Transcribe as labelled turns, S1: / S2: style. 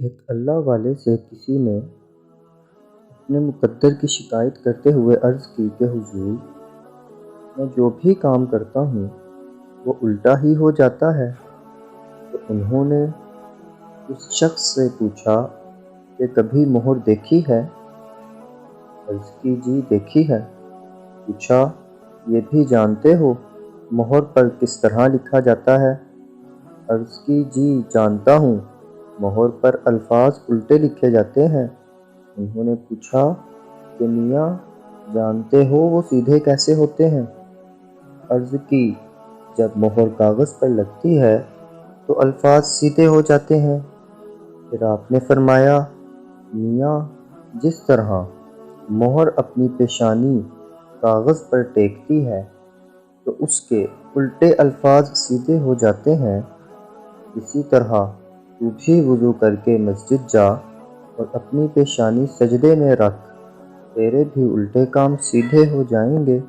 S1: ایک اللہ والے سے کسی نے اپنے مقدر کی شکایت کرتے ہوئے عرض کی کہ حضور، میں جو بھی کام کرتا ہوں وہ الٹا ہی ہو جاتا ہے۔ تو انہوں نے اس شخص سے پوچھا کہ کبھی مہر دیکھی ہے؟ عرض کی جی دیکھی ہے۔ پوچھا یہ بھی جانتے ہو مہر پر کس طرح لکھا جاتا ہے؟ عرض کی جی جانتا ہوں، مہر پر الفاظ الٹے لکھے جاتے ہیں۔ انہوں نے پوچھا کہ میاں جانتے ہو وہ سیدھے کیسے ہوتے ہیں؟ عرض کی جب مہر کاغذ پر لگتی ہے تو الفاظ سیدھے ہو جاتے ہیں۔ پھر آپ نے فرمایا میاں جس طرح مہر اپنی پیشانی کاغذ پر ٹیکتی ہے تو اس کے الٹے الفاظ سیدھے ہو جاتے ہیں، اسی طرح تو بھی وضو کر کے مسجد جا اور اپنی پیشانی سجدے میں رکھ، تیرے بھی الٹے کام سیدھے ہو جائیں گے۔